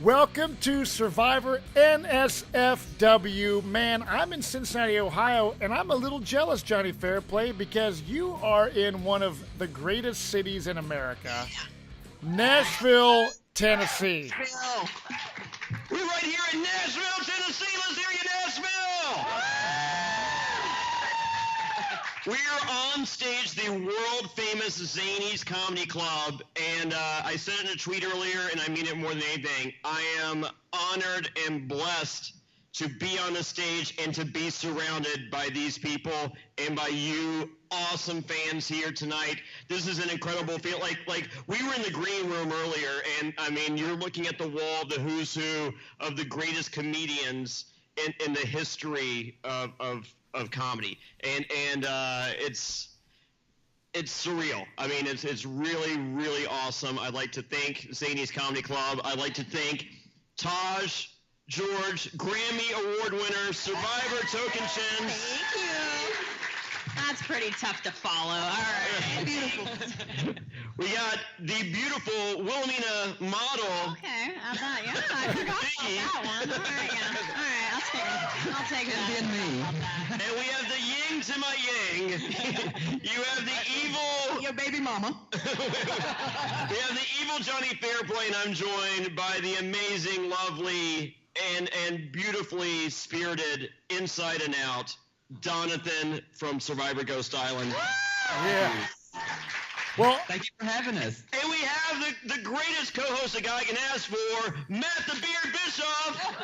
Welcome to Survivor NSFW. Man, I'm in Cincinnati, Ohio, and I'm a little jealous, Jonny Fairplay, because you are in one of the greatest cities in America, Nashville, Tennessee. We're right here in Nashville, Tennessee. Let's hear you, Nashville! We're on stage, the world-famous ZANIES Comedy Club, and I said it in a tweet earlier, and I mean it more than anything. I am honored and blessed to be on the stage and to be surrounded by these people and by you awesome fans here tonight. This is an incredible feel. Like we were in the green room earlier, and I mean, you're looking at the wall of the who's who of the greatest comedians in the history of comedy, and it's surreal. I mean, it's really, really awesome. I'd like to thank ZANIES Comedy Club. I'd like to thank Taj, George, Grammy Award winner, Survivor Token Chins. Thank you. That's pretty tough to follow. All right. Beautiful. We got the beautiful Wilhelmina model. Okay. Yeah, I forgot about that one. All right, yeah. All right, I'll take it. And me. And we have the yin to my yang. You have the evil... Your baby mama. We have the evil Jonny Fairplay, and I'm joined by the amazing, lovely, and beautifully spirited, inside and out, Donathan from Survivor Ghost Island. Yeah. Well, thank you for having us. And we have the greatest co-host a guy can ask for, Matt the Beard Bischoff.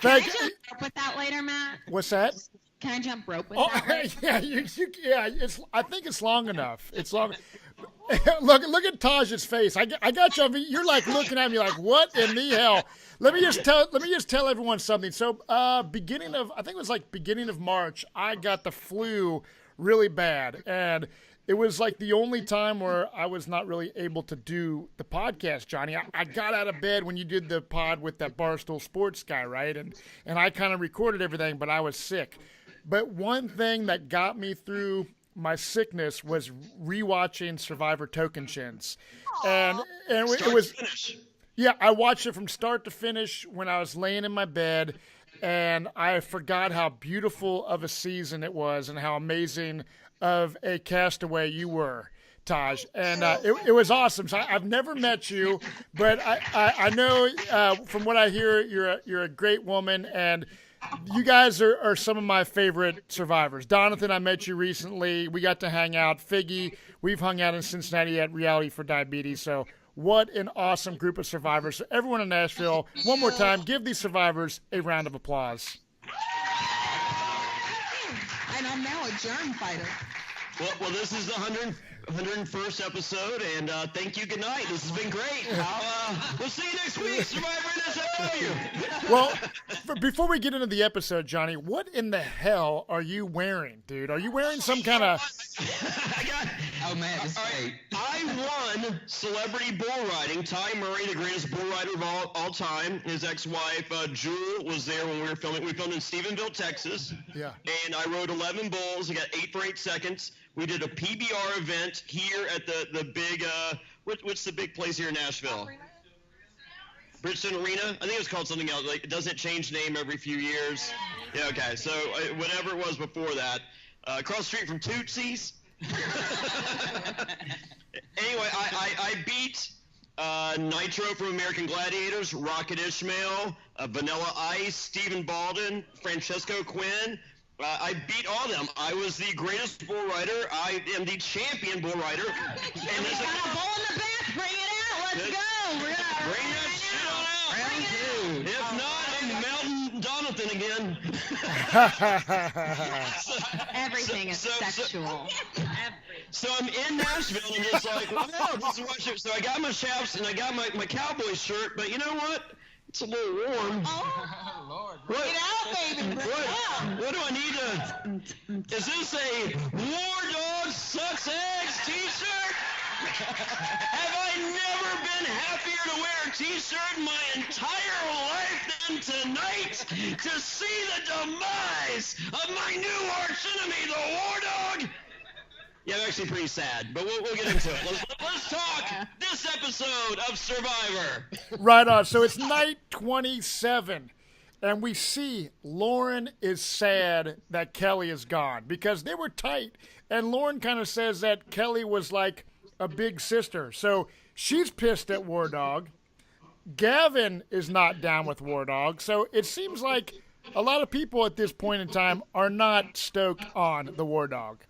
Can I jump rope with that later, Matt? What's that? Can I jump rope with that later? Yeah, I think it's long enough. It's long. Look at Taj's face. I got you. You're like looking at me like, what in the hell? Let me just tell everyone something. So, beginning of March, I got the flu really bad, and it was like the only time where I was not really able to do the podcast, Jonny. I got out of bed when you did the pod with that Barstool Sports guy, right? And I kind of recorded everything, but I was sick. But one thing that got me through my sickness was rewatching Survivor Token Chins. And it was... Yeah, I watched it from start to finish when I was laying in my bed, and I forgot how beautiful of a season it was and how amazing of a castaway you were, Taj. And it was awesome. So I've never met you, but I know from what I hear, you're a great woman, and you guys are some of my favorite survivors. Donathan, I met you recently. We got to hang out. Figgy, we've hung out in Cincinnati at Reality for Diabetes, so... What an awesome group of survivors. So everyone in Nashville, one more time, give these survivors a round of applause. And I'm now a germ fighter. Well, this is the 101st episode, and thank you. Good night. This has been great. We'll see you next week, Survivor NSFW. Well, before we get into the episode, Jonny, what in the hell are you wearing, dude? Are you wearing some kind of... Oh, man, this is great. I won celebrity bull riding. Ty Murray, the greatest bull rider of all time. His ex-wife, Jewel, was there when we were filming. We filmed in Stephenville, Texas. Yeah. And I rode 11 bulls. I got 8 for 8 seconds. We did a PBR event here at the big, what's the big place here in Nashville? Bridgestone Arena? I think it was called something else. Like, it doesn't change name every few years. Yeah, okay. So whatever it was before that. Across the street from Tootsie's. Anyway, I beat Nitro from American Gladiators, Rocket Ishmael, Vanilla Ice, Stephen Baldwin, Francesco Quinn. I beat all of them. I was the greatest bull rider. I am the champion bull rider. And we got a bull in the back. Bring it out. Let's go. We're gonna bring that shit on out. Round 2. If not, I'm Mountain Donathan again. Everything is sexual. So I'm in Nashville and I'm just like, wow, this is what shit. So I got my chaps and I got my cowboy shirt, but you know what? It's a little warm. Oh, Lord. bring it out, baby. Bring it out. What do I need to... Is this a War Dog Sucks Eggs t-shirt? Have I never been happier to wear a t-shirt in my entire life than tonight to see the demise of my new arch enemy, the War Dog? Yeah, actually pretty sad, but we'll get into it. Let's talk this episode of Survivor. Right on. So it's night 27, and we see Lauren is sad that Kelly is gone because they were tight, and Lauren kind of says that Kelly was like a big sister. So she's pissed at War Dog. Gavin is not down with War Dog. So it seems like a lot of people at this point in time are not stoked on the War Dog.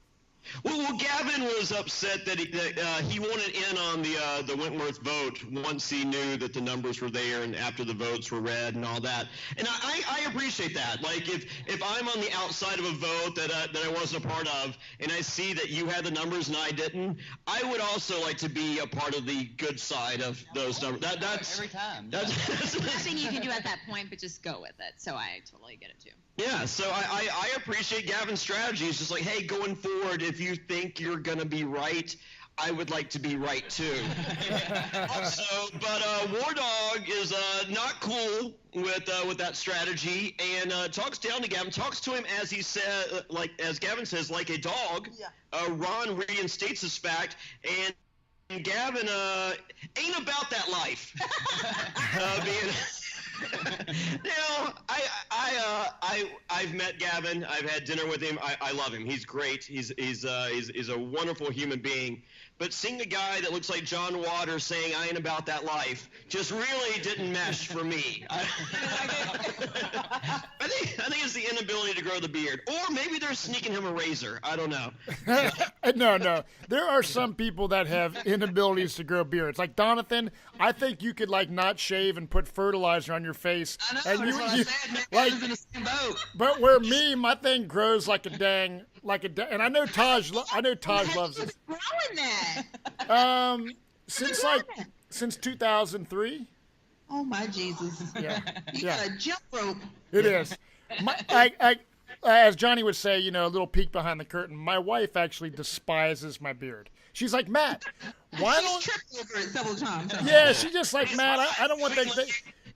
Well, Gavin was upset that he wanted in on the Wentworth vote once he knew that the numbers were there and after the votes were read and all that. And I appreciate that. Like if I'm on the outside of a vote that I wasn't a part of and I see that you had the numbers and I didn't, I would also like to be a part of the good side of those numbers. That's every time. That's Nothing you can do at that point, but just go with it. So I totally get it too. Yeah, so I appreciate Gavin's strategy. It's just like, hey, going forward, if you think you're going to be right, I would like to be right too. Also, but War Dog is not cool with that strategy and talks down to Gavin, talks to him as he said, as Gavin says, like a dog. Yeah. Ron reinstates this fact, and Gavin ain't about that life. Now, I've met Gavin. I've had dinner with him. I love him. He's great. He's a wonderful human being. But seeing a guy that looks like John Waters saying I ain't about that life just really didn't mesh for me. I think it's the inability to grow the beard, or maybe they're sneaking him a razor. I don't know. No. There are some people that have inabilities to grow beards. Like Donathan, I think you could like not shave and put fertilizer on your face. I know. And That's what I said, man. like, I was in the same boat. But where my thing grows like a dang, and I know Taj loves it. Growing that. Since 2003. Oh my Jesus! Yeah. You got a jump rope. It is. As Johnny would say, a little peek behind the curtain. My wife actually despises my beard. She's like, Matt, why She's don't? tripped over it several times. Yeah, she's just like, Matt. I don't want that.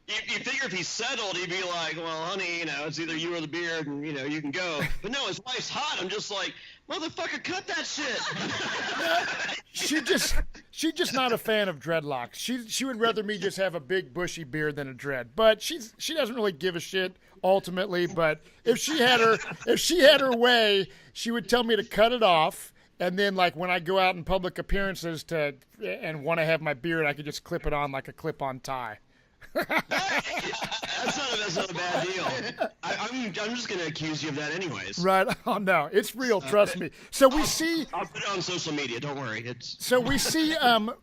You figure if he's settled, he'd be like, well, honey, it's either you or the beard, and, you can go. But no, his wife's hot. I'm just like, motherfucker, cut that shit. She's just not a fan of dreadlocks. She would rather me just have a big bushy beard than a dread. But she doesn't really give a shit ultimately. But if she had her way, she would tell me to cut it off. And then, like, when I go out in public appearances and want to have my beard, I could just clip it on like a clip-on tie. That's not a bad deal. I'm just going to accuse you of that anyways. Right. Oh, no. It's real. Trust me. So we see... I'll put it on social media. Don't worry. So we see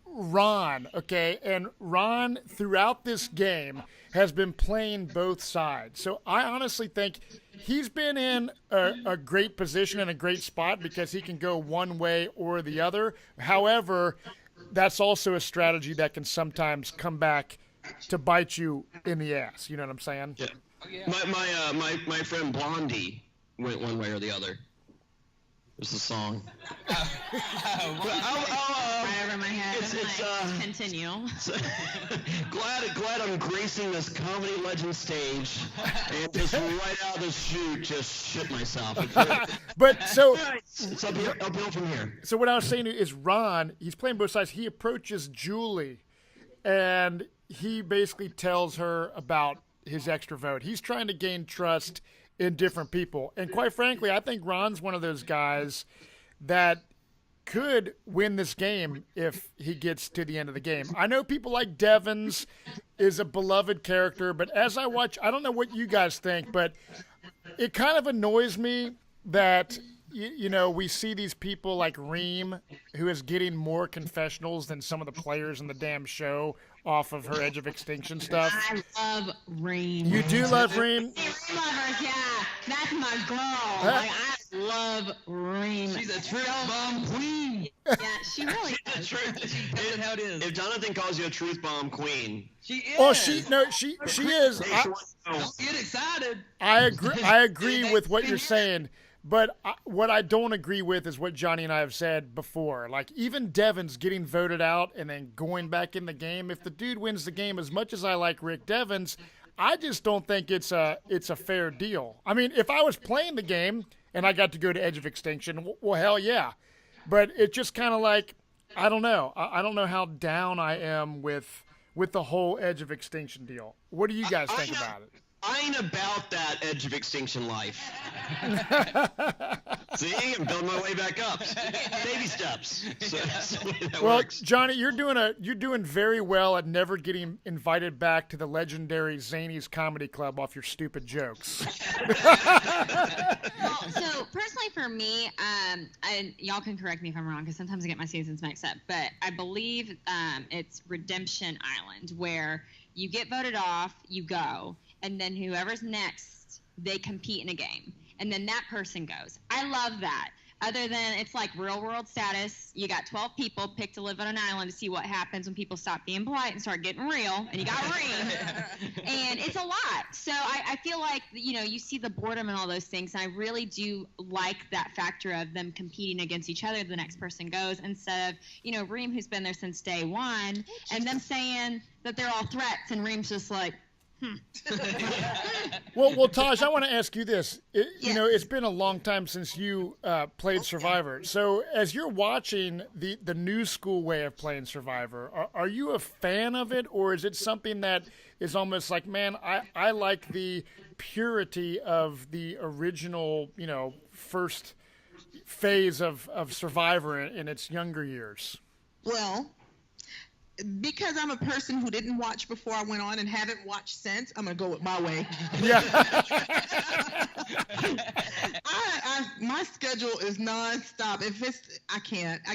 Ron, okay? And Ron, throughout this game, has been playing both sides. So I honestly think he's been in a great position and a great spot because he can go one way or the other. However, that's also a strategy that can sometimes come back to bite you in the ass. You know what I'm saying? Yeah. My friend Blondie went one way or the other. There's the song. Right over my head. Continue. Glad I'm gracing this comedy legend stage and just right out of the chute just shit myself. But so it's uphill from here. So what I was saying is Ron, he's playing both sides. He approaches Julie and he basically tells her about his extra vote. He's trying to gain trust in different people. And quite frankly, I think Ron's one of those guys that could win this game if he gets to the end of the game. I know people like Devins is a beloved character, but as I watch, I don't know what you guys think, but it kind of annoys me that we see these people like Reem, who is getting more confessionals than some of the players in the damn show off of her Edge of Extinction stuff. I love Reem. You do love Reem? Reem lovers, yeah. That's my girl. Like, I love Reem. She's a truth bomb queen. Yeah, she really is. That's how it is. If Jonathan calls you a truth bomb queen, She is. Oh, she is. Don't get excited. I agree with what you're saying. But what I don't agree with is what Johnny and I have said before. Like, even Devon's getting voted out and then going back in the game. If the dude wins the game, as much as I like Rick Devens, I just don't think it's a fair deal. I mean, if I was playing the game and I got to go to Edge of Extinction, well, hell yeah. but it's just kind of like, I don't know. I don't know how down I am with the whole Edge of Extinction deal. What do you guys think about it? I ain't about that Edge of Extinction life. See, I'm building my way back up. Baby steps. So that's the way that works. Jonny, you're doing very well at never getting invited back to the legendary ZANIES Comedy Club off your stupid jokes. Well, so personally for me, and y'all can correct me if I'm wrong because sometimes I get my seasons mixed up, but I believe it's Redemption Island where you get voted off, you go, and then whoever's next, they compete in a game, and then that person goes. I love that. Other than it's like real world status, you got 12 people picked to live on an island to see what happens when people stop being polite and start getting real, and you got ring, and it's a lot. So I feel like, you see the boredom and all those things, and I really do like that factor of them competing against each other. The next person goes instead of, Reem, who's been there since day one, and them saying that they're all threats, and Reem's just like, Well, Taj, I want to ask you this. It's been a long time since you played Survivor. So as you're watching the new school way of playing Survivor, are you a fan of it, or is it something that is almost like, man, I like the purity of the original, first phase of Survivor in its younger years? Well, because I'm a person who didn't watch before I went on and haven't watched since, I'm gonna go with my way. Yeah. My schedule is nonstop. I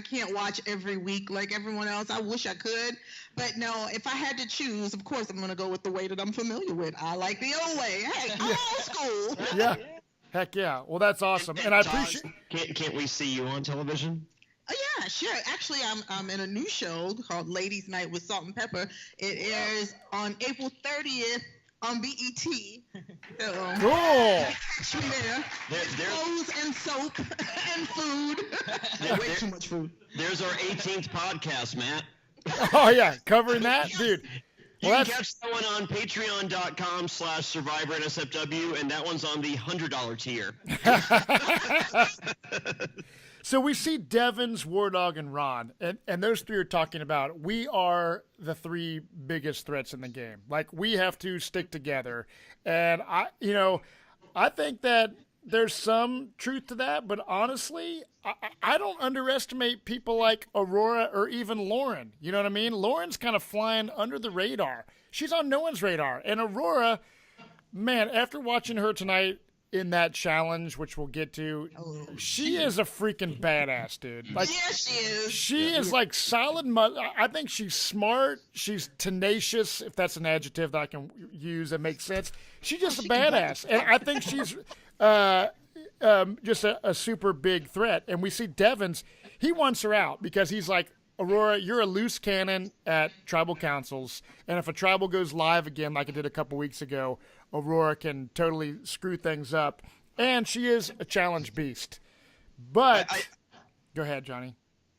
can't watch every week like everyone else. I wish I could, but no. If I had to choose, of course, I'm gonna go with the way that I'm familiar with. I like the old way. Hey, I'm old school. Yeah. Heck yeah. Well, that's awesome, and I appreciate. Can't we see you on television? Oh, yeah, sure. Actually, I'm in a new show called Ladies Night with Salt and Pepper. It airs on April 30th on BET. Cool. Catch me there. Clothes and soap and food. Way too much food. There's our 18th podcast, Matt. Oh, yeah. Covering that? Dude. You can catch that one on patreon.com/Survivor NSFW, and that one's on the $100 tier. So we see Devins, War Dog, and Ron, and those three are talking about, we are the three biggest threats in the game. Like, we have to stick together. And I think that there's some truth to that, but honestly, I don't underestimate people like Aurora or even Lauren. You know what I mean? Lauren's kind of flying under the radar. She's on no one's radar. And Aurora, man, after watching her tonight in that challenge, which we'll get to, she is a freaking badass, dude. Like, Yeah, she is. she is like solid. I think she's smart. She's tenacious, if that's an adjective that I can use that makes sense. She's just a badass, and I think she's just a super big threat. And we see Devins. He wants her out because he's like, Aurora, you're a loose cannon at tribal councils, and if a tribal goes live again like it did a couple weeks ago, Aurora can totally screw things up. And she is a challenge beast. But go ahead, Jonny.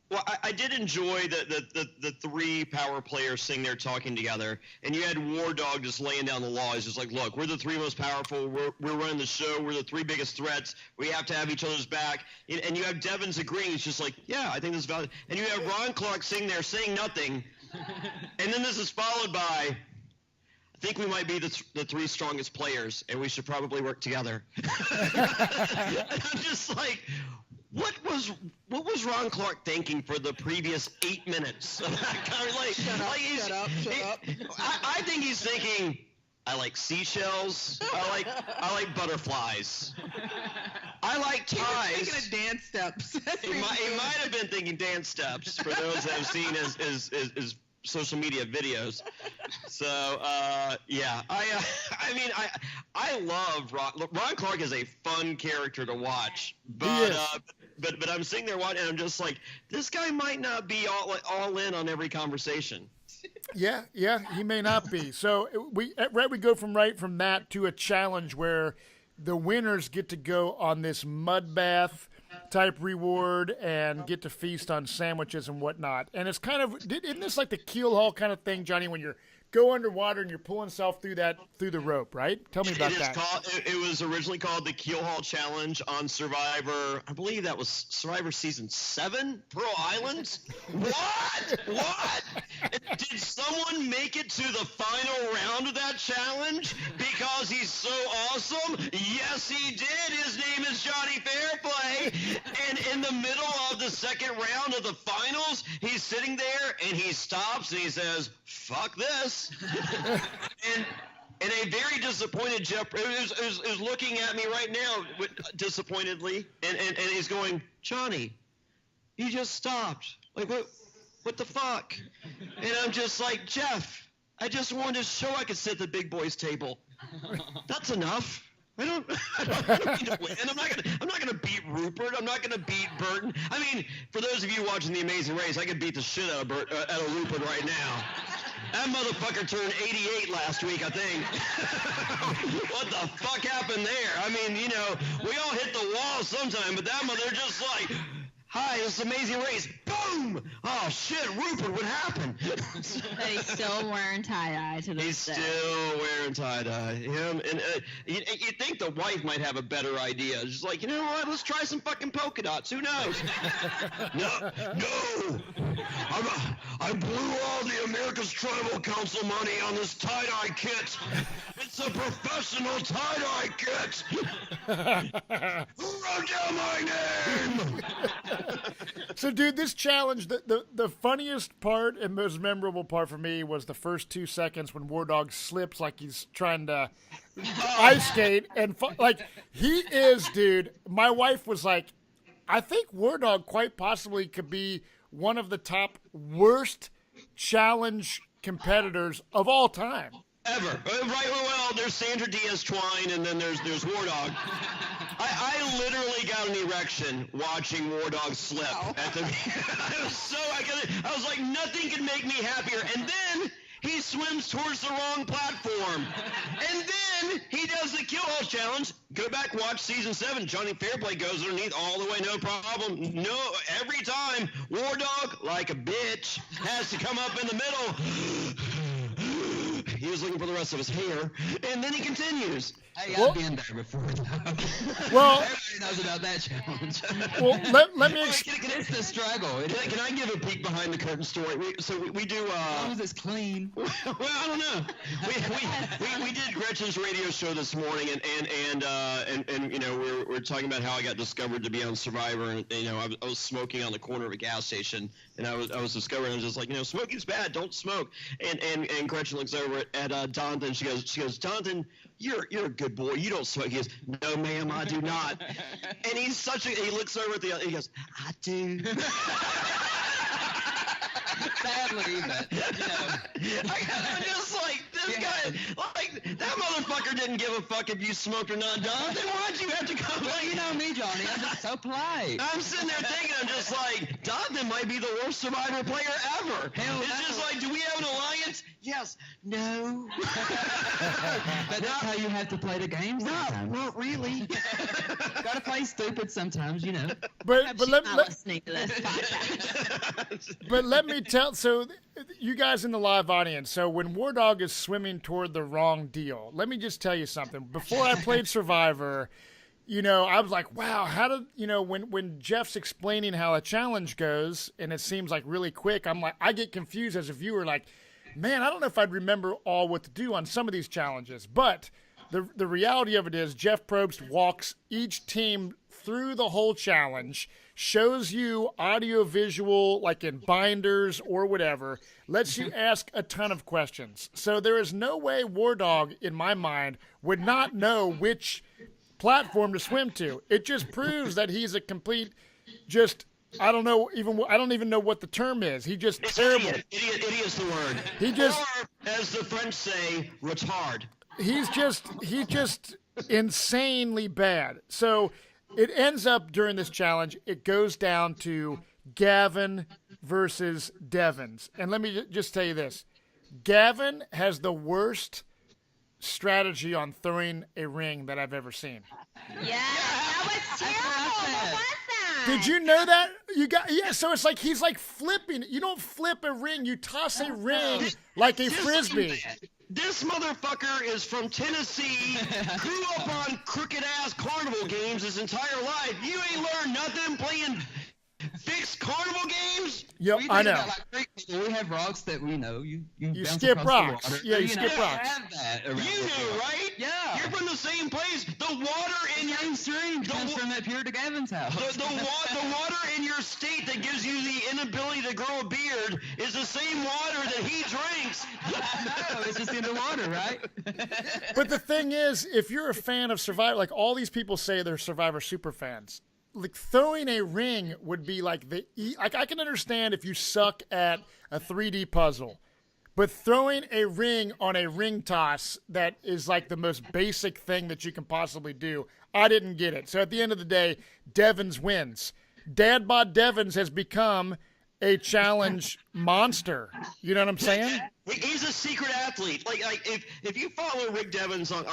Well, I did enjoy the three power players sitting there talking together, and you had War Dog just laying down the law. He's just like, look, we're the three most powerful. We're running the show. We're the three biggest threats. We have to have each other's back. And you have Devins agreeing. He's just like, yeah, I think this is valid. And you have Ron Clark sitting there saying nothing. And then this is followed by, I think we might be the three strongest players, and we should probably work together. And I'm just like, what was Ron Clark thinking for the previous 8 minutes? Shut up. I think he's thinking, I like seashells. I like butterflies. I like ties. He was thinking of dance steps. He might have been thinking dance steps for those that have seen his social media videos. So yeah, I love Ron Clark is a fun character to watch, but I'm sitting there watching and I'm just like, this guy might not be all in on every conversation. Yeah, he may not be. So we go from that to a challenge where the winners get to go on this mud bath type reward and get to feast on sandwiches and whatnot. And it's kind of, isn't this like the keel haul kind of thing, Jonny, when you're go underwater and you're pulling yourself through the rope, right? Tell me about that. It was originally called the Keelhaul Challenge on Survivor. I believe that was Survivor Season 7, Pearl Islands. What? Did someone make it to the final round of that challenge because he's so awesome? Yes, he did. His name is Jonny Fairplay. And in the middle of the second round of the finals, he's sitting there and he stops and he says, "Fuck this." and a very disappointed Jeff is looking at me right now disappointedly, and he's going, "Jonny, you just stopped. Like, what the fuck?" And I'm just like, "Jeff, I just wanted to show I could sit at the big boys table. That's enough. I don't need to win. I'm not gonna beat Rupert. I'm not gonna beat Burton. I mean, for those of you watching The Amazing Race, I could beat the shit out of Rupert right now. That motherfucker turned 88 last week, I think. What the fuck happened there? I mean, you know, we all hit the wall sometime, but that mother just like, "Hi, it's Amazing Race." Boom! Oh shit, Rupert, what happened? But he's still wearing tie-dye to this day. He's still wearing tie-dye. Him and you think the wife might have a better idea. She's like, "You know what? Let's try some fucking polka dots. Who knows?" No. I blew all the America's Tribal Council money on this tie-dye kit. It's a professional tie-dye kit. Who wrote down my name? So, dude, this challenge, the funniest part and most memorable part for me was the first 2 seconds when War Dog slips like he's trying to ice skate. And, like, he is, dude. My wife was like, I think War Dog quite possibly could be one of the top worst challenge competitors of all time. Ever. Right, well, there's Sandra Diaz-Twine, and then there's War Dog. I literally got an erection watching War Dog slip at the. I was like, nothing can make me happier. And then he swims towards the wrong platform. And then he does the Keelhaul Challenge. Go back, watch season 7. Jonny Fairplay goes underneath all the way, no problem. No, every time War Dog, like a bitch, has to come up in the middle. He was looking for the rest of his hair, and then he continues. Hey, I've been there before. Well, everybody knows about that challenge. Well, let me explain. It's the struggle. Can I give a peek behind the curtain story? We do. As long as it's clean. Well, I don't know. We did Gretchen's radio show this morning, and you know we're talking about how I got discovered to be on Survivor, and you know I was smoking on the corner of a gas station, and I was discovered. I was just like, you know, smoking's bad. Don't smoke. And Gretchen looks over at Donathan. She goes, Donathan, you're a good boy. You don't smoke. He goes, "No, ma'am, I do not." And he looks over at the other. He goes, "I do." Sadly, but, you know. I'm just like, this guy, like, that motherfucker didn't give a fuck if you smoked or not, Don. Then why'd you have to come? Well, you know me, Jonny. I'm just so polite. I'm sitting there thinking, I'm just like, Donovan might be the worst Survivor player ever. Hell it's no. just like, do we have an alliance? Yes. No. But that's how you have to play the game sometimes. Not really. Gotta play stupid sometimes, you know. But She's not listening to this podcast. But let me tell, so you guys in the live audience, so when War Dog is swimming toward the wrong deal, let me just tell you something. Before I played Survivor, you know, I was like, wow, how did, you know, when Jeff's explaining how a challenge goes and it seems like really quick, I'm like, I get confused as a viewer, like, man, I don't know if I'd remember all what to do on some of these challenges. But the reality of it is Jeff Probst walks each team through the whole challenge, shows you audio-visual, like in binders or whatever, lets you ask a ton of questions. So there is no way War Dog, in my mind, would not know which platform to swim to. It just proves that he's a complete, just, I don't even know what the term is. He just It's terrible. Idiot's the word. He just, or, as the French say, retard. he's just insanely bad. So it ends up during this challenge, it goes down to Gavin versus Devins. And let me just tell you this. Gavin has the worst strategy on throwing a ring that I've ever seen. Yeah, that was terrible. What was that? Did you know that? You got so it's like he's like flipping. You don't flip a ring. You toss a ring like a frisbee. This motherfucker is from Tennessee, grew up on crooked-ass carnival games his entire life. You ain't learned nothing playing fixed carnival games? Yep, We I do know. that, like, Greek people, we have rocks that we know. You bounce skip across rocks. The water. Yeah, you know, skip rocks. Have that around You where we knew, are. right? Yeah. You're from the same place. The water in your Stream comes from up here to Gavin's house. the water in your state that gives you the inability to grow a beard is the same water that he drinks. No, it's just in the water, right? But the thing is, if you're a fan of Survivor, like all these people say they're Survivor super fans, like throwing a ring would be like like I can understand if you suck at a 3D puzzle, but throwing a ring on a ring toss that is like the most basic thing that you can possibly do, I didn't get it. So at the end of the day, Devins wins. Dad Bod Devins has become a challenge monster. You know what I'm saying? He's a secret athlete. Like if you follow Rick Devins on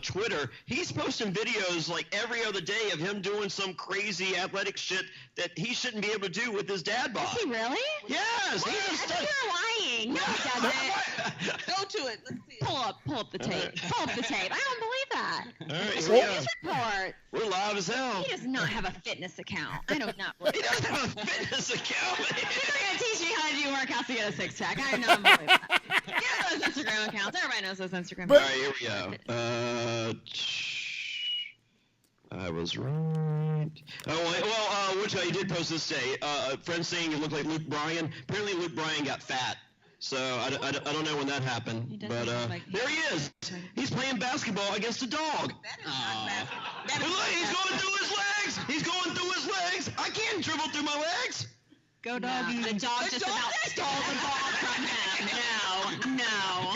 Twitter, he's posting videos like every other day of him doing some crazy athletic shit that he shouldn't be able to do with his dad bod. Is he really? Yes, he's a I stud. think you're lying. No, he doesn't. Go to it. Let's see. Pull up the tape. Pull up the tape. I don't believe that. All right, It's here we a go. news report. We're live as hell. He does not have a fitness account. I do not believe He that. doesn't have a fitness account. He's not going to teach me how to do workouts to get a six-pack. I do not believe that. He has those Instagram accounts. Everybody knows those Instagram But- All right, here we go. I was right. Oh, well, which he did post this day. A friend saying he looked like Luke Bryan. Apparently, Luke Bryan got fat. So I don't know when that happened. He doesn't But look like there he is. He's playing basketball against a dog. That is not bad. But look, he's going through his legs. He's going through his legs. I can't dribble through my legs. Go doggy. The dog just about stole the ball from him. No.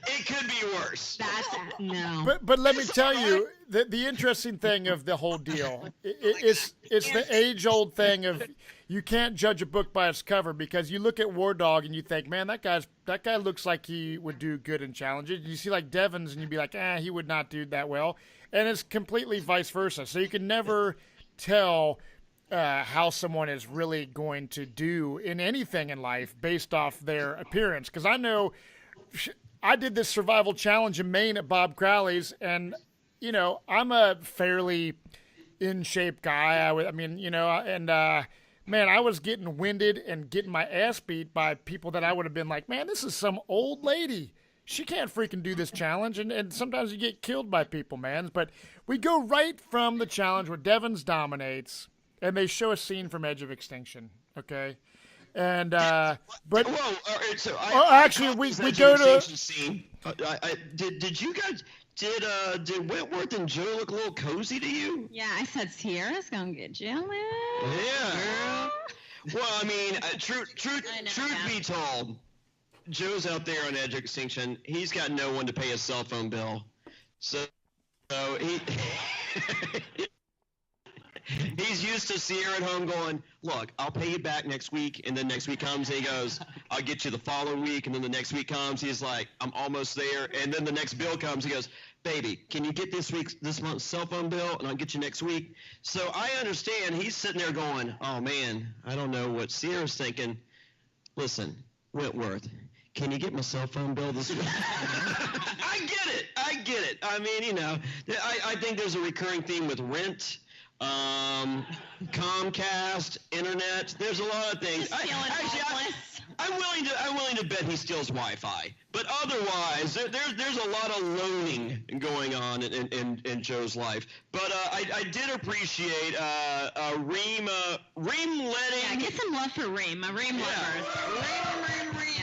It could be worse. That's no. But let me tell you, the interesting thing of the whole deal, it's the age-old thing of you can't judge a book by its cover, because you look at War Dog and you think, man, that guy looks like he would do good in challenges. You see like Devins and you'd be like, he would not do that well. And it's completely vice versa. So you can never tell how someone is really going to do in anything in life based off their appearance. Because I know I did this survival challenge in Maine at Bob Crowley's, and you know I'm a fairly in shape guy. Man, I was getting winded and getting my ass beat by people that I would have been like, man, this is some old lady. She can't freaking do this challenge. And sometimes you get killed by people, man. But we go right from the challenge where Devins dominates, and they show a scene from Edge of Extinction, okay? And, but... Whoa, all right, so actually, we go to... Scene. Did you guys... Did Wentworth and Joe look a little cozy to you? Yeah, I said Sierra's gonna get jealous. Yeah. Well, I mean, truth be told, Joe's out there on Edge of Extinction. He's got no one to pay his cell phone bill, so he he's used to Sierra at home going, look, I'll pay you back next week, and then next week comes, and he goes, I'll get you the following week, and then the next week comes, he's like, I'm almost there, and then the next bill comes, he goes, baby, can you get this month's cell phone bill, and I'll get you next week? So I understand he's sitting there going, oh man, I don't know what Sierra's thinking. Listen, Wentworth, can you get my cell phone bill this week? I get it. I mean, you know, I think there's a recurring theme with rent, Comcast, internet. There's a lot of things. I'm willing to bet he steals Wi-Fi. But otherwise, there's a lot of loaning going on in Joe's life. But I did appreciate Reem letting. Yeah, get some love for Reem. My Reem lovers. Reem.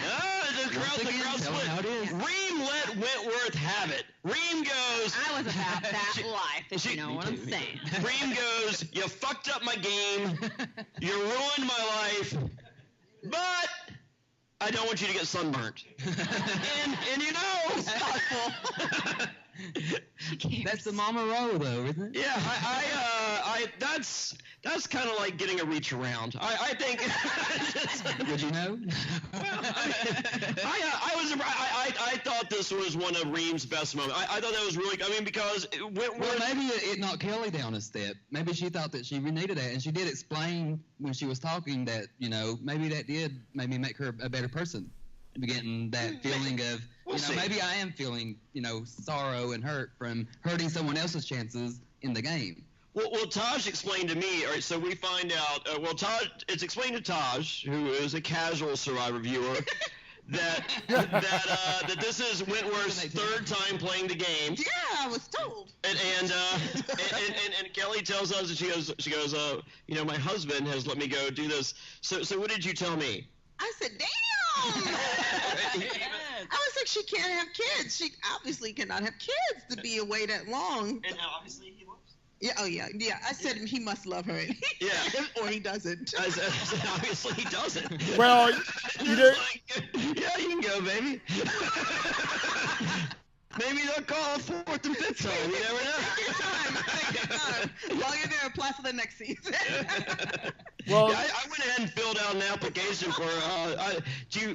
The crowd split. Reem let Wentworth have it. Reem goes. I was about that life, if you know what I'm saying. Reem goes, you fucked up my game. You ruined my life. But I don't want you to get sunburnt. and you know, That's the mama roll, though, isn't it? Yeah, that's kind of like getting a reach around. I think. Would you know? I was surprised. I thought this was one of Reem's best moments. I thought that was really. I mean, because Well, maybe it knocked Kelly down a step. Maybe she thought that she needed that, and she did explain when she was talking that maybe that did maybe make her a better person, getting that feeling of maybe I am feeling sorrow and hurt from hurting someone else's chances in the game. Well, Taj explained to me. All right, so we find out. It's explained to Taj, who is a casual Survivor viewer, that this is Wentworth's third time playing the game. Yeah, I was told. And Kelly tells us that she goes, my husband has let me go do this. So what did you tell me? I said, damn. I was like, she can't have kids. She obviously cannot have kids to be away that long. And obviously he loves. Yeah. Oh yeah. I said he must love her. Yeah. Or he doesn't. I said, obviously he doesn't. Well, you know. Yeah, you can go, baby. Maybe they'll call a fourth and fifth time. You never know. Take your time. While you're there, apply for the next season. Well, yeah, I went ahead and filled out an application for.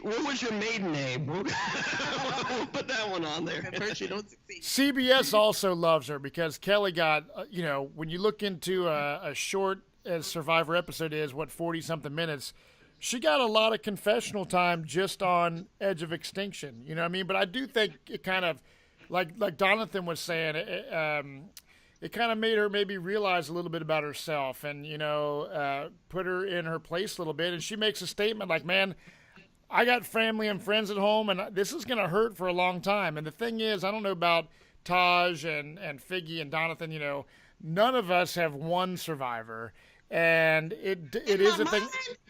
What was your maiden name? We'll put that one on there. First, you don't succeed. CBS also loves her because Kelly got, when you look into a short as Survivor episode is, 40-something minutes, she got a lot of confessional time just on Edge of Extinction. You know what I mean? But I do think it kind of, like Jonathan was saying, it kind of made her maybe realize a little bit about herself and, put her in her place a little bit. And she makes a statement like, man, I got family and friends at home, and this is going to hurt for a long time. And the thing is, I don't know about Taj and Figgy and Jonathan, none of us have won Survivor. And it is a thing.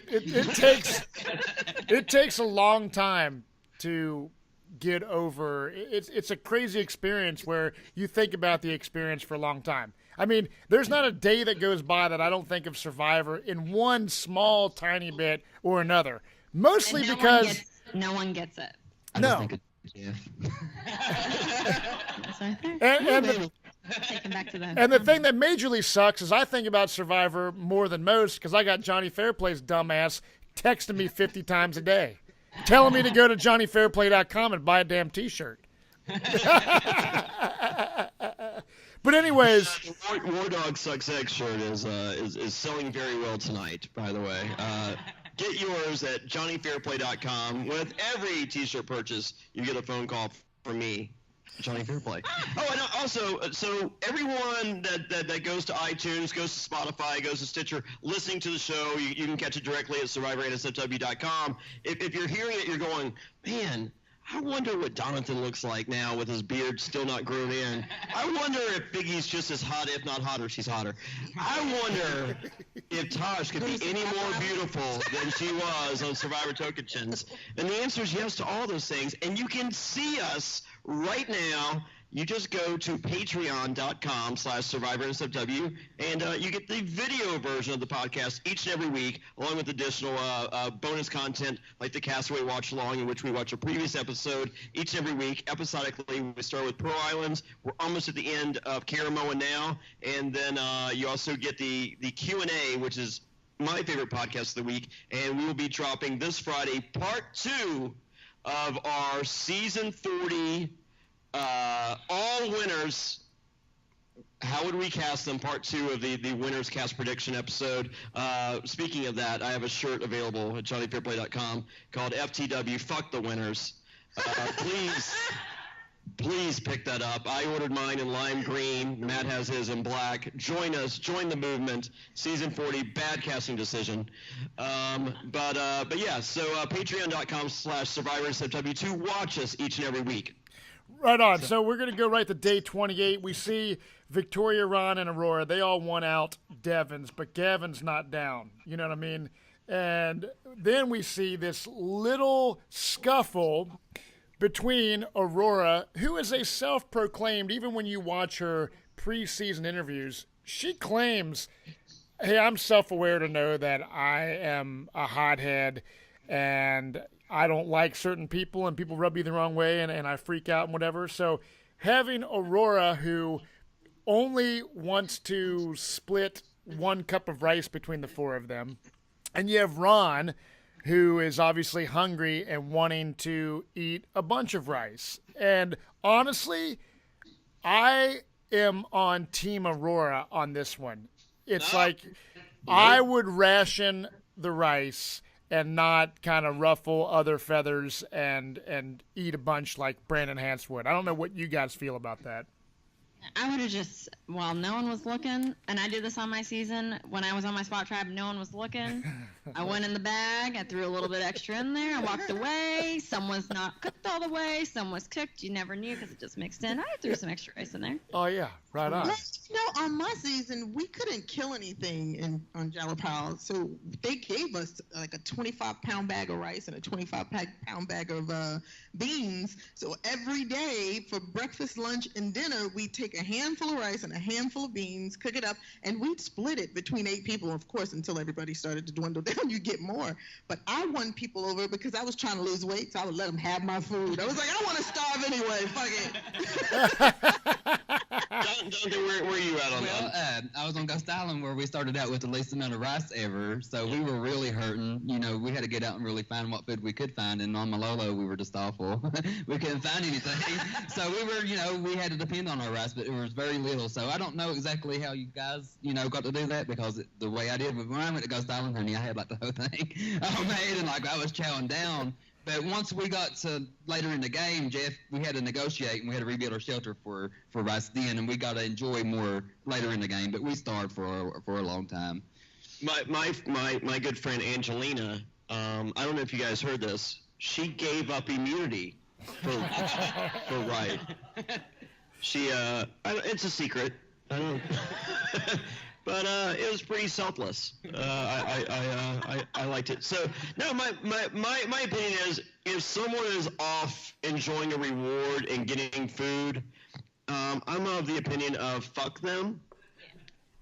It takes a long time to get over. It's a crazy experience where you think about the experience for a long time. I mean, there's not a day that goes by that I don't think of Survivor in one small tiny bit or another. Mostly because no one gets it. No. And the thing that majorly sucks is I think about Survivor more than most because I got Johnny Fairplay's dumbass texting me 50 times a day, telling me to go to JohnnyFairplay.com and buy a damn T-shirt. But anyways, War Dog Sucks Egg shirt is selling very well tonight. By the way, get yours at JohnnyFairplay.com. With every T-shirt purchase, you get a phone call from me, Johnny Fairplay. Oh, and also, so everyone that goes to iTunes, goes to Spotify, goes to Stitcher, listening to the show, you can catch it directly at Survivor NSFW.com. If you're hearing it, you're going, man, I wonder what Jonathan looks like now with his beard still not grown in. I wonder if Biggie's just as hot, if not hotter, she's hotter. I wonder if Taj could be any more beautiful than she was on Survivor Tokens. And the answer is yes to all those things. And you can see us right now. You just go to patreon.com/SurvivorNSFW, and you get the video version of the podcast each and every week, along with additional bonus content like the Castaway Watch Along, in which we watch a previous episode each and every week, episodically. We start with Pearl Islands. We're almost at the end of Caramoan now, and then you also get the Q&A, which is my favorite podcast of the week, and we will be dropping this Friday part 2 of our Season 40 all winners. How would we cast them? Part 2 of the winners cast prediction episode. Speaking of that, I have a shirt available at JohnnyFairplay.com called FTW Fuck the Winners. Please pick that up. I ordered mine in lime green. Matt has his in black. Join us. Join the movement. Season 40. Bad casting decision. But yeah. So Patreon.com/SurvivorNSFW to watch us each and every week. Right on. So we're going to go right to day 28. We see Victoria, Ron, and Aurora. They all won out Devin's, but Gavin's not down. You know what I mean? And then we see this little scuffle between Aurora, who is a self-proclaimed, even when you watch her preseason interviews, she claims, hey, I'm self-aware to know that I am a hothead and I don't like certain people and people rub me the wrong way and I freak out and whatever. So having Aurora, who only wants to split 1 cup of rice between the 4 of them, and you have Ron, who is obviously hungry and wanting to eat a bunch of rice. And honestly, I am on Team Aurora on this one. It's like I would ration the rice and not kind of ruffle other feathers and eat a bunch like Brandon Hance would. I don't know what you guys feel about that. I would have just, while no one was looking, and I did this on my season, when I was on my SWAT tribe, no one was looking. I went in the bag, I threw a little bit extra in there, I walked away. Some was not cooked all the way, some was cooked. You never knew because it just mixed in. I threw some extra rice in there. Oh, yeah, right on. Well, you know, on my season, we couldn't kill anything on Jalapal, so they gave us like a 25-pound bag of rice and a 25-pound bag of beans. So every day for breakfast, lunch, and dinner, we take a handful of rice and a handful of beans, cook it up, and we'd split it between 8 people, of course, until everybody started to dwindle down. You get more. But I won people over because I was trying to lose weight, so I would let them have my food. I was like, I want to starve anyway. Fuck it. Jonathan, where are you at on that? I was on Ghost Island where we started out with the least amount of rice ever, so we were really hurting. You know, we had to get out and really find what food we could find, and on Malolo, we were just awful. We couldn't find anything. So we were, you know, we had to depend on our rice, but it was very little. So I don't know exactly how you guys, you know, got to do that because the way I did, when I went to Ghost Island, honey, I had like the whole thing made, and like I was chowing down. But once we got to later in the game, Jeff, we had to negotiate and we had to rebuild our shelter for rice then, and we got to enjoy more later in the game. But we starved for a long time. My good friend Angelina, I don't know if you guys heard this. She gave up immunity for rice. She it's a secret. I don't. But it was pretty selfless. I liked it. So no, my opinion is if someone is off enjoying a reward and getting food, I'm of the opinion of fuck them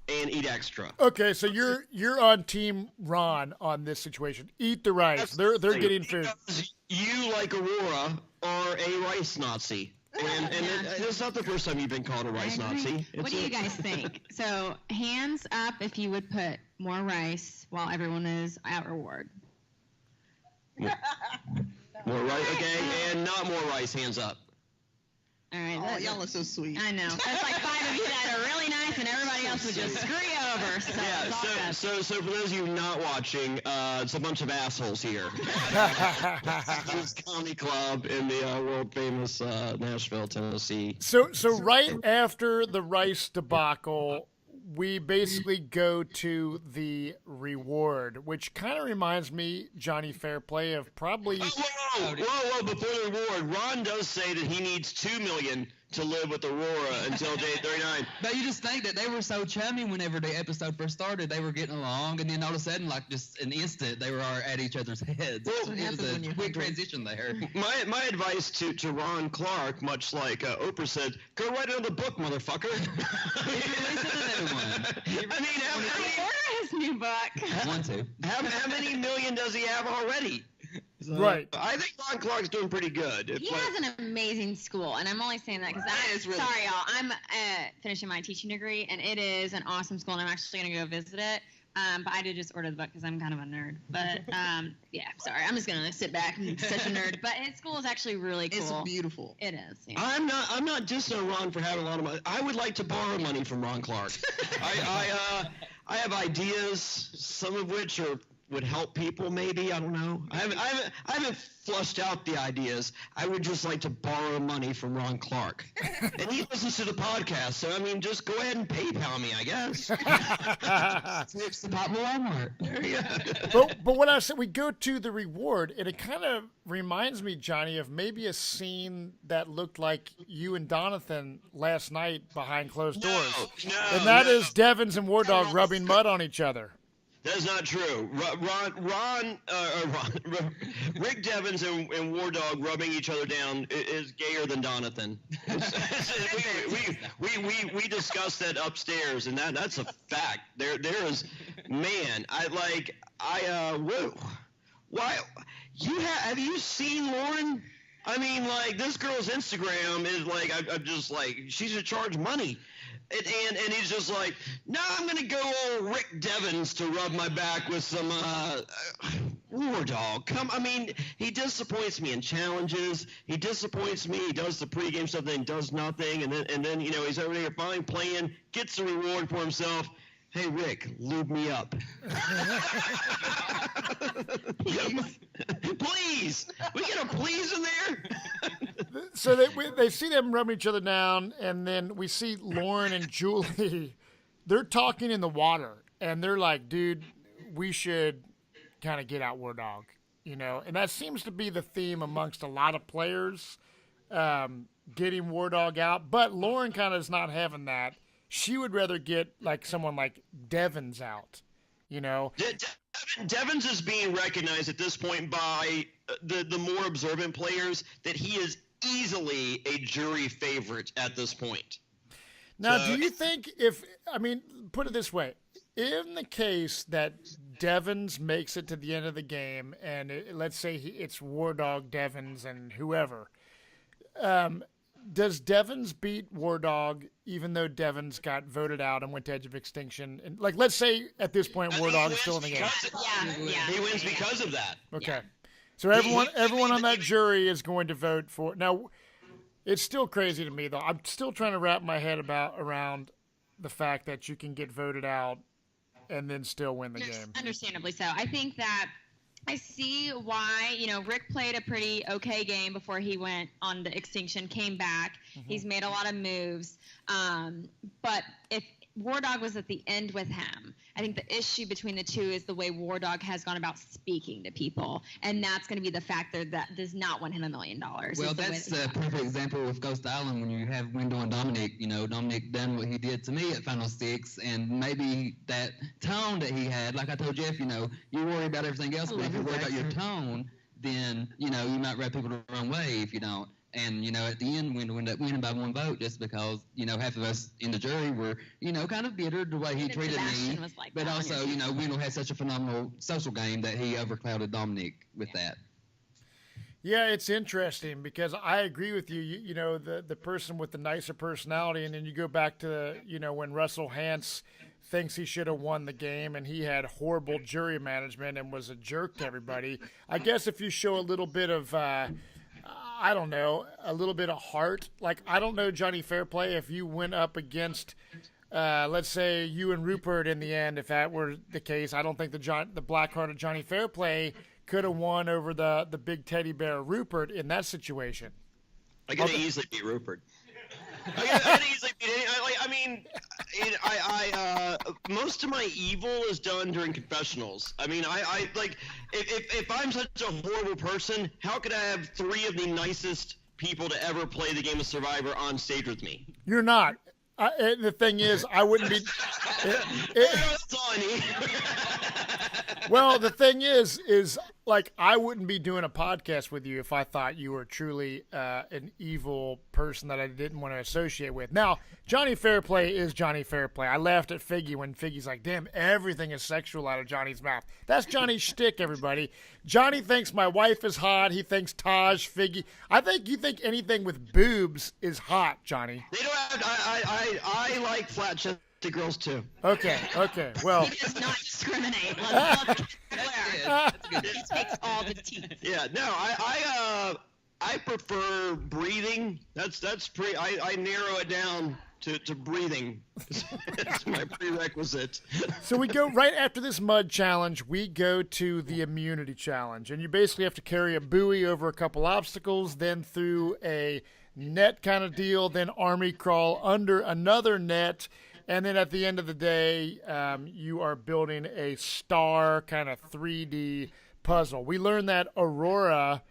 and eat extra. Okay, so you're on Team Ron on this situation. Eat the rice. They're getting food. Because you, like Aurora, are a rice Nazi. And it's not the first time you've been called a rice Nazi. What do you guys think? So, hands up if you would put more rice while everyone is at reward. More rice, okay, and not more rice. Hands up. All right. Oh, y'all are so sweet. I know. That's like 5 of you that are really nice, and everybody else would just screw you over. So Yeah. So for those of you not watching, it's a bunch of assholes here. This comedy club in the world famous Nashville, Tennessee. So right after the rice debacle, we basically go to the reward, which kind of reminds me, Jonny Fairplay, of probably. Whoa! Before the reward, Ron does say that he needs $2 million to live with Aurora until day 39. But you just think that they were so chummy whenever the episode first started. They were getting along, and then all of a sudden, like just an instant, they were at each other's heads. Well, It was a quick transition there. My advice to Ron Clark, much like Oprah said, go write another book, motherfucker. I mean, order his new book. One, two. how many million does he have already? So, Right. I think Ron Clark's doing pretty good. He has an amazing school, and I'm only saying that because sorry, y'all. I'm finishing my teaching degree, and it is an awesome school, and I'm actually going to go visit it. But I did just order the book because I'm kind of a nerd. But yeah, sorry, I'm just going to sit back and be such a nerd. But his school is actually really cool. It's beautiful. It is. Yeah. I'm not dissing on Ron for having a lot of money. I would like to borrow money from Ron Clark. I have ideas, some of which would help people, maybe. I don't know. I haven't flushed out the ideas. I would just like to borrow money from Ron Clark. And he listens to the podcast, so I mean, just go ahead and PayPal me, I guess. It's the pop Walmart. There you go. But when I said we go to the reward, and it kind of reminds me, Jonny, of maybe a scene that looked like you and Donathan last night behind closed doors. And that is Devins and War Dog rubbing mud on each other. That's not true. Rick Devins and War Dog rubbing each other down is gayer than Donathan. We discussed that upstairs, and that's a fact. There is, man. Whoa. Why? Have you seen Lauren? I mean, like, this girl's Instagram is like, I'm just like, she should charge money. And he's just like, no, I'm going to go old Rick Devens to rub my back with some War Dog. I mean, he disappoints me in challenges. He disappoints me. He does the pregame stuff, then does nothing. And then you know, he's over there finally playing, gets the reward for himself. Hey, Rick, lube me up. Please. We get a please in there? So they see them rubbing each other down, and then we see Lauren and Julie. They're talking in the water, and they're like, dude, we should kind of get out War Dog, you know? And that seems to be the theme amongst a lot of players, getting War Dog out. But Lauren kind of is not having that. She would rather get like someone like Devens out, you know. Devens is being recognized at this point by the more observant players that he is easily a jury favorite at this point. Now, do you think put it this way, in the case that Devens makes it to the end of the game, and let's say it's War Dog Devens and whoever, does Devens beat War Dog even though Devens got voted out and went to Edge of Extinction? And like, let's say at this point War Dog is still in the game. He wins because of that. Okay. Yeah. So everyone on that jury is going to vote for. Now, it's still crazy to me though. I'm still trying to wrap my head around the fact that you can get voted out and then still win the game. Understandably so. I think that I see why, you know, Rick played a pretty okay game before he went on the Extinction, came back. Mm-hmm. He's made a lot of moves. But if War Dog was at the end with him, I think the issue between the two is the way War Dog has gone about speaking to people. And that's going to be the factor that does not win him $1 million. Well, that's a perfect example with Ghost Island when you have Wendell and Dominic. You know, Dominic done what he did to me at Final Six, and maybe that tone that he had, like I told Jeff, you know, you worry about everything else, but if you worry about your tone, then, you know, you might rub people the wrong way if you don't. And, you know, at the end, Wendell ended up winning by one vote just because, you know, half of us in the jury were, you know, kind of bitter the way he treated me. But also, you know, Wendell had such a phenomenal social game that he overclouded Dominic with that. Yeah, it's interesting because I agree with you. You know, the person with the nicer personality, and then you go back to, you know, when Russell Hantz thinks he should have won the game and he had horrible jury management and was a jerk to everybody. I guess if you show a little bit of I don't know, a little bit of heart. Like, I don't know, Johnny Fairplay, if you went up against, let's say, you and Rupert in the end, if that were the case, I don't think the black-hearted Johnny Fairplay could have won over the big teddy bear Rupert in that situation. I could easily beat Rupert. Most of my evil is done during confessionals. I mean, I like, if I'm such a horrible person, how could I have 3 of the nicest people to ever play the game of Survivor on stage with me? You're not. The thing is, I wouldn't be. Well, the thing is like, I wouldn't be doing a podcast with you if I thought you were truly an evil person that I didn't want to associate with. Now, Johnny Fairplay is Johnny Fairplay. I laughed at Figgy when Figgy's like, damn, everything is sexual out of Johnny's mouth. That's Johnny's shtick, everybody. Johnny thinks my wife is hot. He thinks Taj, Figgy. I think you think anything with boobs is hot, Johnny. They don't have, I like flat-chested girls too. Okay. Well, he does not discriminate. That's good. He takes all the teeth. Yeah. No, I prefer breathing. That's pretty. I narrow it down to breathing. That's my prerequisite. So we go right after this mud challenge. We go to the immunity challenge, and you basically have to carry a buoy over a couple obstacles, then through a net kind of deal, then army crawl under another net. And then at the end of the day, you are building a star kind of 3D puzzle. We learned that Aurora,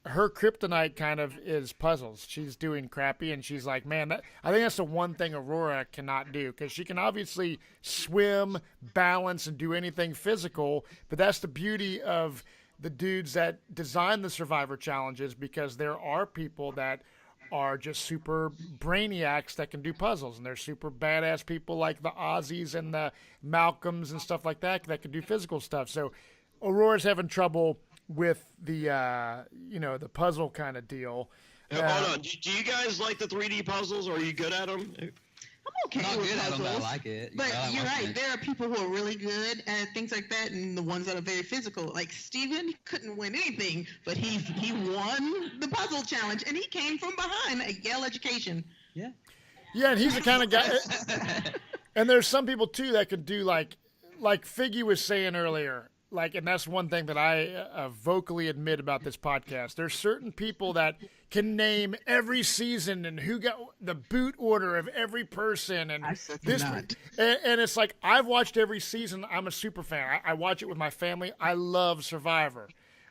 her kryptonite kind of is puzzles. She's doing crappy, and she's like, man, I think that's the one thing Aurora cannot do, because she can obviously swim, balance, and do anything physical, but that's the beauty of the dudes that design the Survivor challenges, because there are people that are just super brainiacs that can do puzzles, and they're super badass people like the Aussies and the Malcolms and stuff like that can do physical stuff. So Aurora's having trouble with the the puzzle kind of deal. Hold on. Do you guys like the 3D puzzles? Or are you good at them? I'm okay Not with good at them, puzzles. but I like it. But I like you're watching right. it. There are people who are really good at things like that, and the ones that are very physical. Like Steven couldn't win anything, but he won the puzzle challenge, and he came from behind a Yale education. Yeah. Yeah, and he's the kind of guy. And there's some people too that could do like Figgy was saying earlier. And that's one thing that I vocally admit about this podcast. There's certain people that can name every season and who got the boot order of every person and this. And it's like, I've watched every season. I'm a super fan. I watch it with my family. I love Survivor.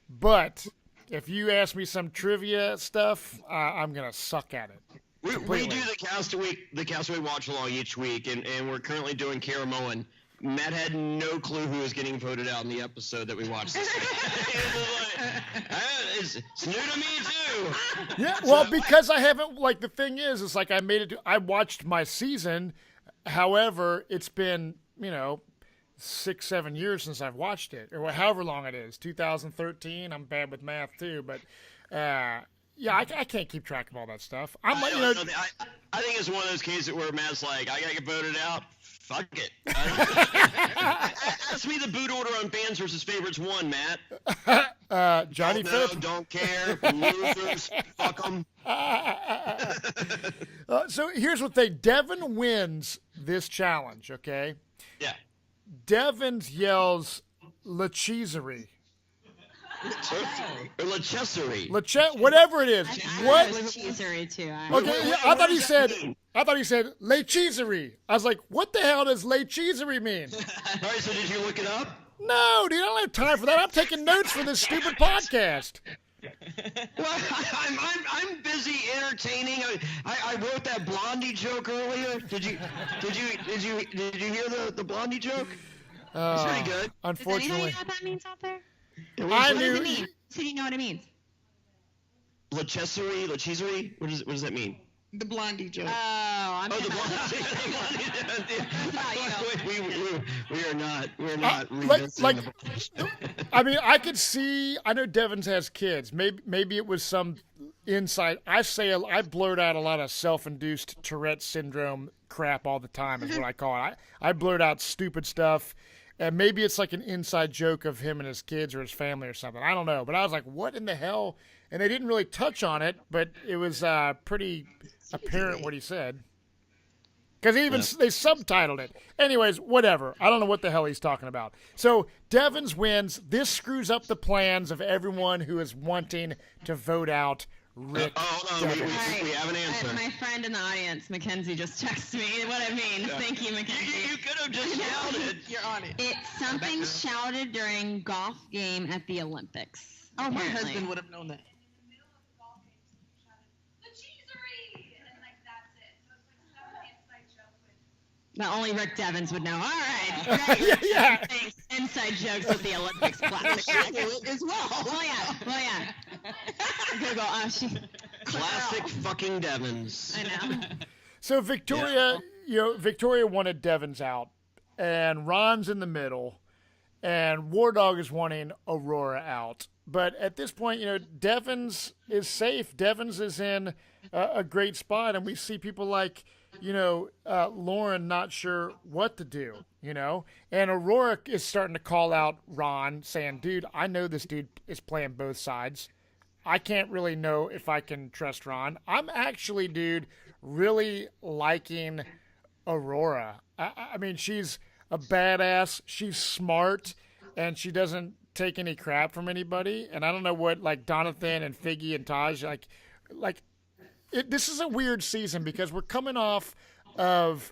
But if you ask me some trivia stuff, I'm gonna suck at it. We do the Castaway watch along each week, and we're currently doing Caramoan. Matt had no clue who was getting voted out in the episode that we watched this week. It's new to me too. Yeah, well, because I haven't, the thing is, it's like I watched my season. However, it's been, 6-7 years since I've watched it, or however long it is, 2013. I'm bad with math too, but yeah, I can't keep track of all that stuff. I'm like, I think it's one of those cases where Matt's like, I gotta get voted out. Fuck it. Ask me the boot order on fans versus favorites 1, Matt. Johnny Phillips. Don't care. Losers. Fuck them. So here's what Devin wins this challenge, okay? Yeah. Devin yells Lachesery. Or Lachesery. Whatever it is. What? Lachesery too. Okay, yeah, I thought he said Lachesery. I was like, what the hell does Lachesery mean? All right, so did you look it up? No, dude, I don't have time for that. I'm taking notes for this stupid podcast. Well, I'm busy entertaining. I wrote that Blondie joke earlier. Did you hear the Blondie joke? It's pretty good. Unfortunately, does anybody know what that means out there? I What knew. does it mean? So you know what it means? Lachesery? What does that mean? The Blondie joke. Oh, I'm The Blondie. We're not revisiting the I mean, I could see. I know Devins has kids. Maybe it was some insight. I blurt out a lot of self-induced Tourette syndrome crap all the time. Is what I call it. I blurt out stupid stuff. And maybe it's like an inside joke of him and his kids or his family or something. I don't know. But I was like, what in the hell? And they didn't really touch on it, but it was pretty apparent what he said. Because they subtitled it. Anyways, whatever. I don't know what the hell he's talking about. So Devins wins. This screws up the plans of everyone who is wanting to vote out Rick. Hold on, we have an answer. My friend in the audience, Mackenzie, just texted me what it means. Yeah. Thank you, Mackenzie. You could have just shouted. You're on it. It's something shouted during golf game at the Olympics. Oh, my apparently. husband would have known that. Not only Rick Devins would know. All right. Great. Yeah. Thanks. Inside jokes at the Olympics. She knew it as well. Well, yeah. Google. Classic fucking Devins. I know. So Victoria, Victoria wanted Devins out, and Ron's in the middle, and War Dog is wanting Aurora out. But at this point, Devins is safe. Devins is in a great spot, and we see people like, Lauren not sure what to do, And Aurora is starting to call out Ron, saying, dude, I know this dude is playing both sides. I can't really know if I can trust Ron. I'm actually, dude, really liking Aurora. I mean, she's a badass. She's smart, and she doesn't take any crap from anybody. And I don't know what, Donathan and Figgy and Taj, this is a weird season because we're coming off of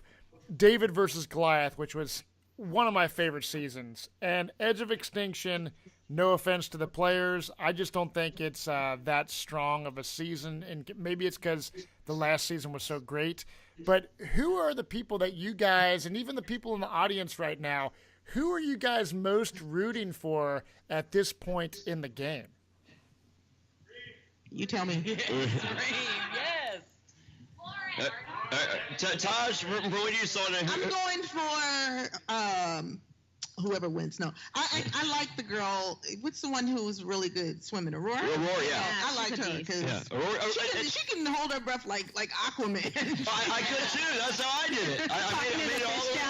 David versus Goliath, which was one of my favorite seasons. And Edge of Extinction, no offense to the players, I just don't think it's that strong of a season. And maybe it's because the last season was so great. But who are the people that you guys, and even the people in the audience right now, who are you guys most rooting for at this point in the game? You tell me. Yes. Taj, from what you saw, I'm going for whoever wins. No, I like the girl. What's the one who was really good swimming? Aurora. Aurora, yeah. I liked her because she can hold her breath like Aquaman. I could too. That's how I did it. I made it all the way.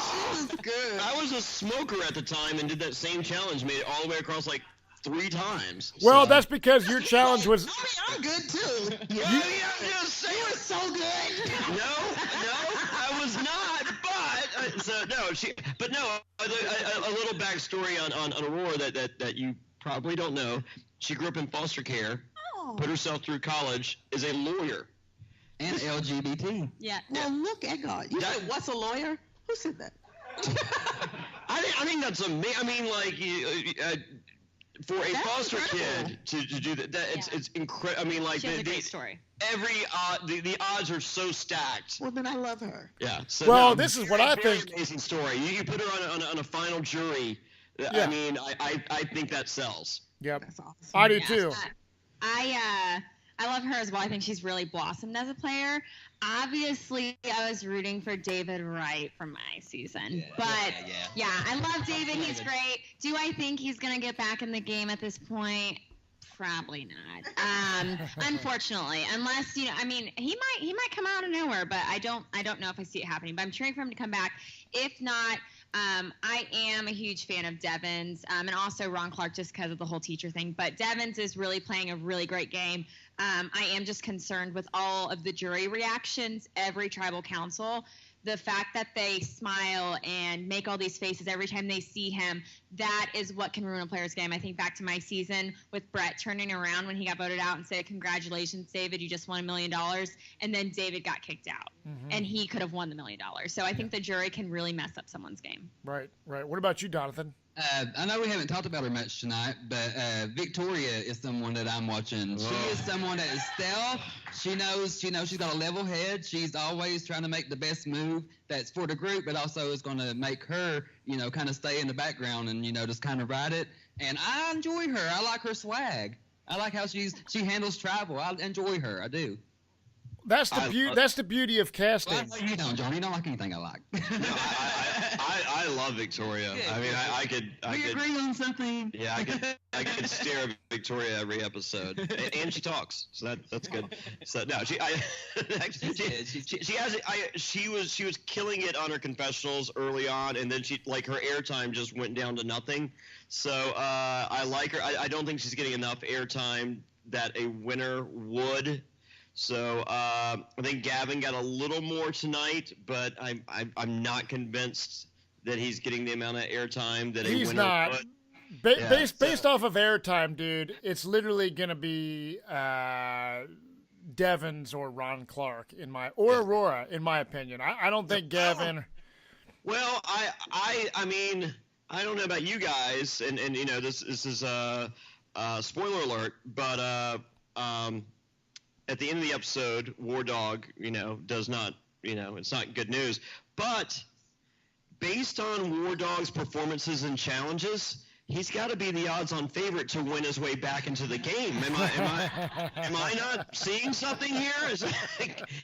She was good. I was a smoker at the time and did that same challenge. Made it all the way across like 3 times. Well, so. that's because your challenge was. I'm good too. Yeah, I'm just saying. You were so good. No, I was not. But a little backstory on Aurora that you probably don't know. She grew up in foster care, put herself through college, is a lawyer. And LGBT. Yeah. Well, look at God. You said, what's a lawyer? Who said that? I think that's amazing. I mean, like, for a foster kid to do that, it's incredible. I mean, like, she has a great story. The odds are so stacked. Well, then I love her. Yeah. So well, this is what I think. Amazing story. You put her on a final jury. Yeah. I mean, I think that sells. Yep. That's awesome. I do too. I love her as well. I think she's really blossomed as a player. Obviously, I was rooting for David Wright from my season. Yeah, I love David. He's great. Do I think he's going to get back in the game at this point? Probably not. Unfortunately, unless he might come out of nowhere, but I don't know if I see it happening. But I'm cheering for him to come back. If not, I am a huge fan of Devin's, and also Ron Clark just because of the whole teacher thing. But Devin's is really playing a really great game. I am just concerned with all of the jury reactions, every tribal council. The fact that they smile and make all these faces every time they see him, that is what can ruin a player's game. I think back to my season with Brett turning around when he got voted out and said, "Congratulations, David, you just won $1 million." And then David got kicked out, and he could have won the $1 million. So I think the jury can really mess up someone's game. Right. What about you, Jonathan? I know we haven't talked about her much tonight, but Victoria is someone that I'm watching. She is someone that is stealth. She knows she's got a level head. She's always trying to make the best move that's for the group, but also is going to make her, kind of stay in the background and, just kind of ride it. And I enjoy her. I like her swag. I like how she handles travel. I enjoy her. I do. That's the beauty of casting. Well, you don't, Jonny. You don't like anything I like. No, I love Victoria. Yeah, I mean, I could agree on something. Yeah, I could stare at Victoria every episode, and she talks, so that's good. So no, she was killing it on her confessionals early on, and then her airtime just went down to nothing. So I like her. I don't think she's getting enough airtime that a winner would. So I think Gavin got a little more tonight, but I'm not convinced that he's getting the amount of airtime that he's a winner not. would. Based off of airtime, dude, it's literally gonna be Devin's or Ron Clark Aurora, in my opinion. I don't think Gavin. Well, I mean, I don't know about you guys, and this is spoiler alert, but at the end of the episode, War Dog, does not, it's not good news. But based on War Dog's performances and challenges, he's got to be the odds-on favorite to win his way back into the game. Am I not seeing something here?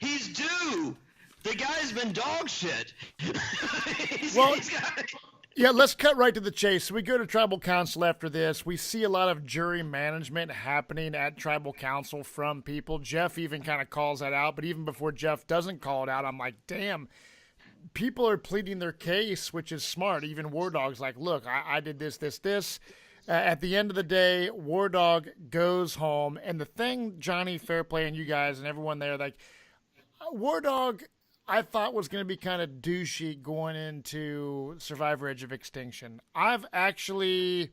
He's due. The guy's been dog shit. Yeah, let's cut right to the chase. So we go to Tribal Council after this. We see a lot of jury management happening at Tribal Council from people. Jeff even kind of calls that out, but even before Jeff doesn't call it out, I'm like, damn, people are pleading their case, which is smart. Even War Dog's like, look, I did this. At the end of the day, War Dog goes home. And the thing, Jonny, Fairplay, and you guys and everyone there, like, War Dog, I thought was going to be kind of douchey going into Survivor Edge of Extinction. I've actually,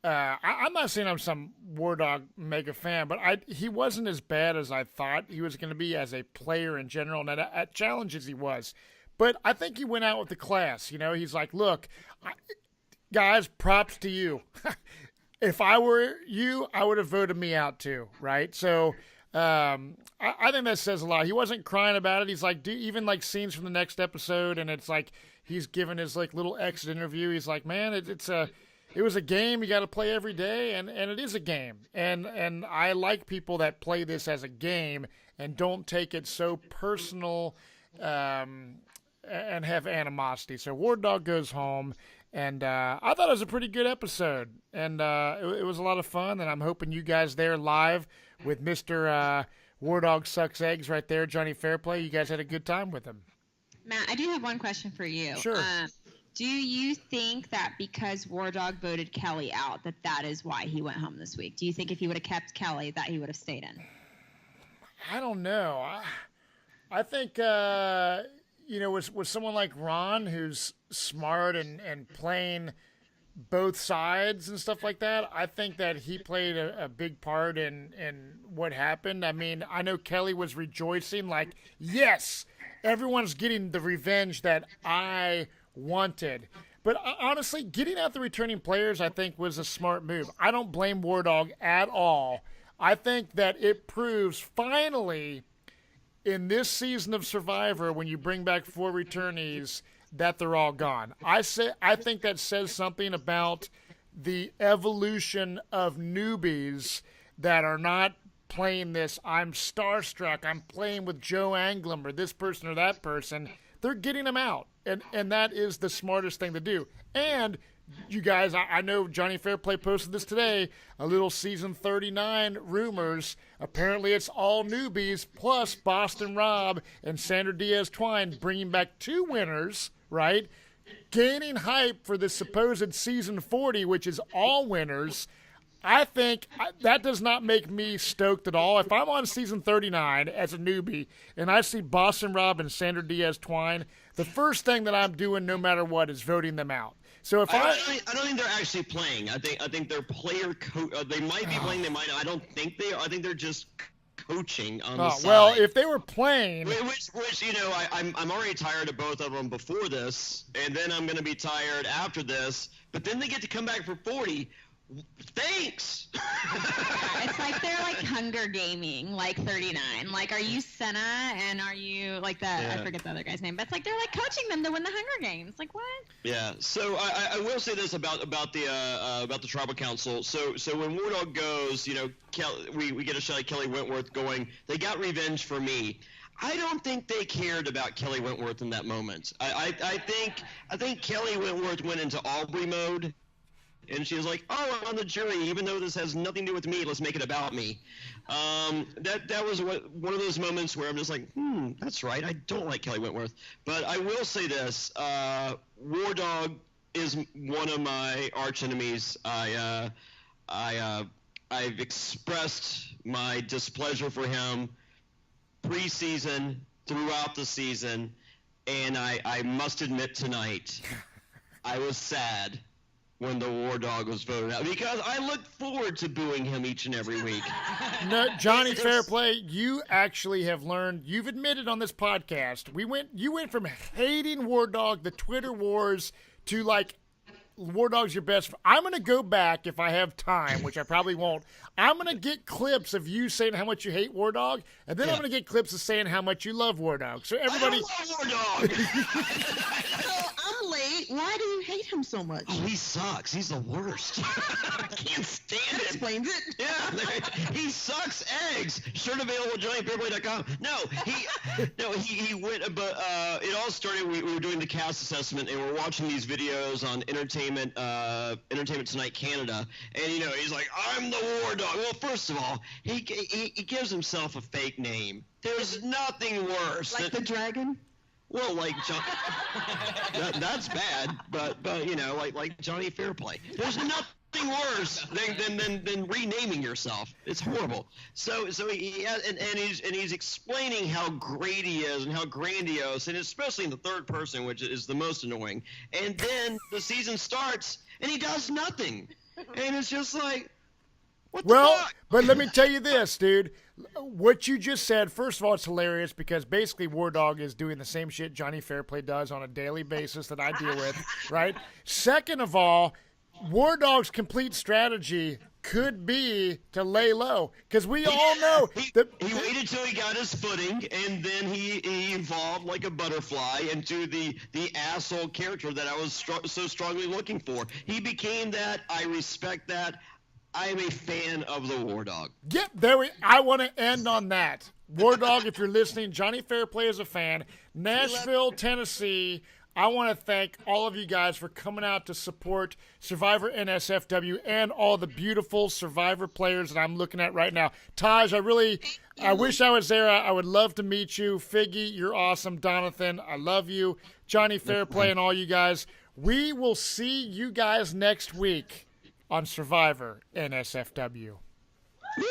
I'm not saying I'm some War Dog mega fan, but he wasn't as bad as I thought he was going to be as a player in general, and at challenges he was. But I think he went out with the class. He's like, look, guys, props to you. If I were you, I would have voted me out too, right? So I think that says a lot. He wasn't crying about it. He's like, even like scenes from the next episode, and it's like he's giving his like little exit interview. He's like, man, it was a game you got to play every day, and it is a game. And I like people that play this as a game and don't take it so personal and have animosity. So War Dog goes home, And I thought it was a pretty good episode, and it was a lot of fun, and I'm hoping you guys there live with Mr. War Dog Sucks Eggs right there, Jonny Fairplay, you guys had a good time with him. Matt, I do have one question for you. Sure. Do you think that because War Dog voted Kelly out, that is why he went home this week? Do you think if he would have kept Kelly, that he would have stayed in? I don't know. I think, with someone like Ron, who's smart and playing both sides and stuff like that, I think that he played a big part in what happened. I mean, I know Kelly was rejoicing like, yes, everyone's getting the revenge that I wanted. But honestly, getting out the returning players, I think, was a smart move. I don't blame War Dog at all. I think that it proves finally in this season of Survivor, when you bring back 4 returnees, that they're all gone. I think that says something about the evolution of newbies that are not playing this, I'm starstruck, I'm playing with Joe Anglem or this person or that person. They're getting them out. And that is the smartest thing to do. And you guys, I know Jonny Fairplay posted this today, a little season 39 rumors. Apparently it's all newbies plus Boston Rob and Sandra Diaz-Twine bringing back 2 winners, right? Gaining hype for the supposed season 40, which is all winners. I think that does not make me stoked at all. If I'm on season 39 as a newbie and I see Boston Rob and Sandra Diaz-Twine, the first thing that I'm doing no matter what is voting them out. So if I don't think they're actually playing. I think they're player they might be playing. They might not. I don't think they are. I think they're just coaching on the side. Well, if they were playing, which I'm already tired of both of them before this, and then I'm going to be tired after this. But then they get to come back for 40. Thanks. It's like they're like Hunger Gaming, like 39. Like, are you Senna and are you like that? Yeah. I forget the other guy's name, but it's like they're like coaching them to win the Hunger Games. Like what? Yeah. So I will say this about the Tribal Council. So when War Dog goes, we get a shot at Kelly Wentworth going, they got revenge for me. I don't think they cared about Kelly Wentworth in that moment. I think Kelly Wentworth went into Aubrey mode. And she was like, "Oh, I'm on the jury. Even though this has nothing to do with me, let's make it about me." That was one of those moments where I'm just like, that's right. I don't like Kelly Wentworth, but I will say this: War Dog is one of my arch enemies. I've expressed my displeasure for him preseason, throughout the season, and I must admit tonight, I was sad when the War Dog was voted out, because I look forward to booing him each and every week. No, Jonny Fairplay, you actually have learned, you've admitted on this podcast, you went from hating War Dog, the Twitter wars, to like, War Dog's your best friend. I'm going to go back if I have time, which I probably won't. I'm going to get clips of you saying how much you hate War Dog, and then I'm going to get clips of saying how much you love War Dog. So everybody, I don't love War Dog. So I'm late. Why do you hate him so much? Oh, he sucks. He's the worst. I can't stand That him. explains it. Yeah, he sucks eggs. Shirt available at JonnyFairplay.com. He went, but it all started. We were doing the cast assessment, and we're watching these videos on Entertainment Tonight Canada, and he's like, "I'm the War Dog." Well, first of all, he gives himself a fake name. There's nothing worse. Like the dragon. Well, like that's bad, but like Jonny Fairplay. There's nothing worse than renaming yourself. It's horrible. So he has, and he's explaining how great he is and how grandiose, and especially in the third person, which is the most annoying. And then the season starts, and he does nothing, and it's just like, what the fuck? But let me tell you this, dude. What you just said, first of all, it's hilarious because basically War Dog is doing the same shit Jonny Fairplay does on a daily basis that I deal with, right? Second of all, War Dog's complete strategy could be to lay low, because we all know that he waited till he got his footing, and then he evolved like a butterfly into the asshole character that I was so strongly looking for. He became that. I respect that. I am a fan of the War Dog. I want to end on that. War Dog, if you're listening, Jonny Fairplay is a fan. Nashville, Tennessee. I want to thank all of you guys for coming out to support Survivor NSFW and all the beautiful Survivor players that I'm looking at right now. Taj, I wish I was there. I would love to meet you. Figgy, you're awesome. Donathan, I love you. Johnny, Fairplay, and all you guys. We will see you guys next week on Survivor NSFW. Woo!